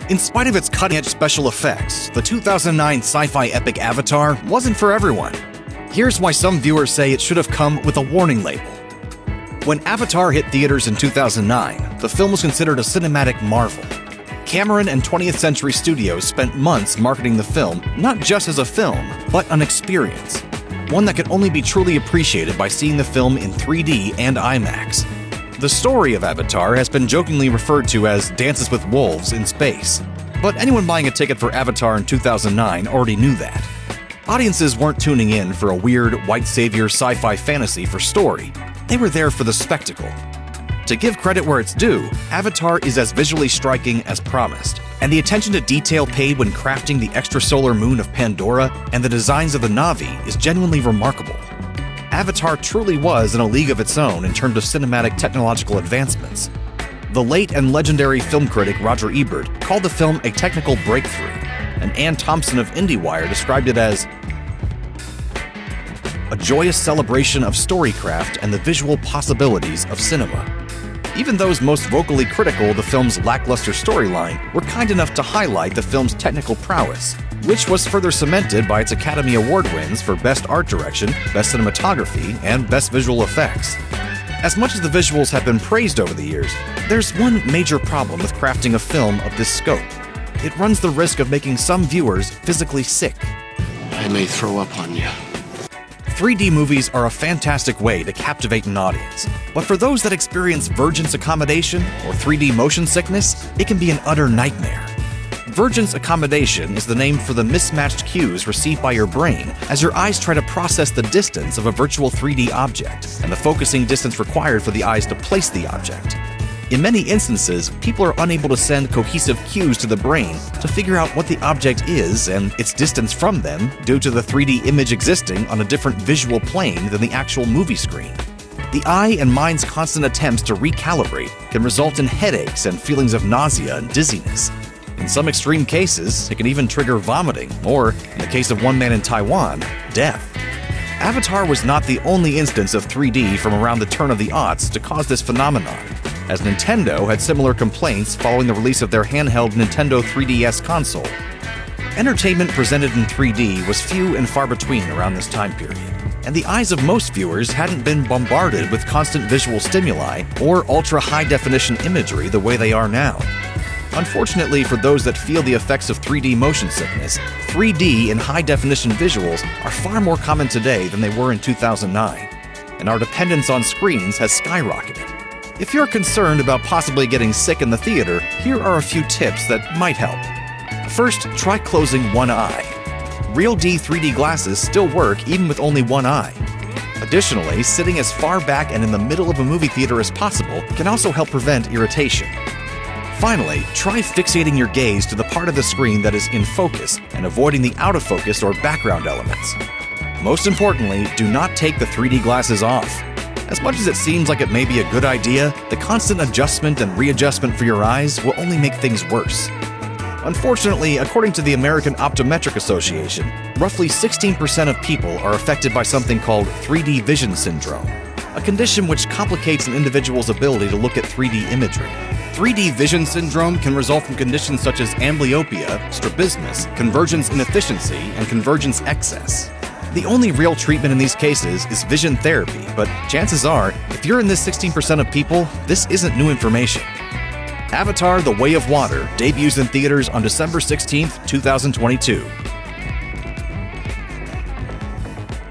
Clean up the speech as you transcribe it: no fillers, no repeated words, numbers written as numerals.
In spite of its cutting-edge special effects, the 2009 sci-fi epic Avatar wasn't for everyone. Here's why some viewers say it should have come with a warning label. When Avatar hit theaters in 2009, the film was considered a cinematic marvel. Cameron and 20th Century Studios spent months marketing the film not just as a film, but an experience. One that could only be truly appreciated by seeing the film in 3D and IMAX. The story of Avatar has been jokingly referred to as Dances with Wolves in space. But anyone buying a ticket for Avatar in 2009 already knew that. Audiences weren't tuning in for a weird, white savior sci-fi fantasy for story. They were there for the spectacle. To give credit where it's due, Avatar is as visually striking as promised, and the attention to detail paid when crafting the extrasolar moon of Pandora and the designs of the Na'vi is genuinely remarkable. Avatar truly was in a league of its own in terms of cinematic technological advancements. The late and legendary film critic Roger Ebert called the film a technical breakthrough, and Ann Thompson of IndieWire described it as a joyous celebration of storycraft and the visual possibilities of cinema. Even those most vocally critical of the film's lackluster storyline were kind enough to highlight the film's technical prowess, which was further cemented by its Academy Award wins for Best Art Direction, Best Cinematography, and Best Visual Effects. As much as the visuals have been praised over the years, there's one major problem with crafting a film of this scope. It runs the risk of making some viewers physically sick. I may throw up on you. 3D movies are a fantastic way to captivate an audience, but for those that experience Vergence accommodation or 3D motion sickness, it can be an utter nightmare. Vergence accommodation is the name for the mismatched cues received by your brain as your eyes try to process the distance of a virtual 3D object and the focusing distance required for the eyes to place the object. In many instances, people are unable to send cohesive cues to the brain to figure out what the object is and its distance from them due to the 3D image existing on a different visual plane than the actual movie screen. The eye and mind's constant attempts to recalibrate can result in headaches and feelings of nausea and dizziness. In some extreme cases, it can even trigger vomiting, or, in the case of one man in Taiwan, death. Avatar was not the only instance of 3D from around the turn of the aughts to cause this phenomenon, as Nintendo had similar complaints following the release of their handheld Nintendo 3DS console. Entertainment presented in 3D was few and far between around this time period, and the eyes of most viewers hadn't been bombarded with constant visual stimuli or ultra-high-definition imagery the way they are now. Unfortunately for those that feel the effects of 3D motion sickness, 3D and high-definition visuals are far more common today than they were in 2009, and our dependence on screens has skyrocketed. If you're concerned about possibly getting sick in the theater, here are a few tips that might help. First, try closing one eye. Real D 3D glasses still work even with only one eye. Additionally, sitting as far back and in the middle of a movie theater as possible can also help prevent irritation. Finally, try fixating your gaze to the part of the screen that is in focus and avoiding the out of focus or background elements. Most importantly, do not take the 3D glasses off. As much as it seems like it may be a good idea, the constant adjustment and readjustment for your eyes will only make things worse. Unfortunately, according to the American Optometric Association, roughly 16% of people are affected by something called 3D vision syndrome, a condition which complicates an individual's ability to look at 3D imagery. 3D vision syndrome can result from conditions such as amblyopia, strabismus, convergence inefficiency, and convergence excess. The only real treatment in these cases is vision therapy, but chances are, if you're in this 16% of people, this isn't new information. Avatar: The Way of Water debuts in theaters on December 16, 2022.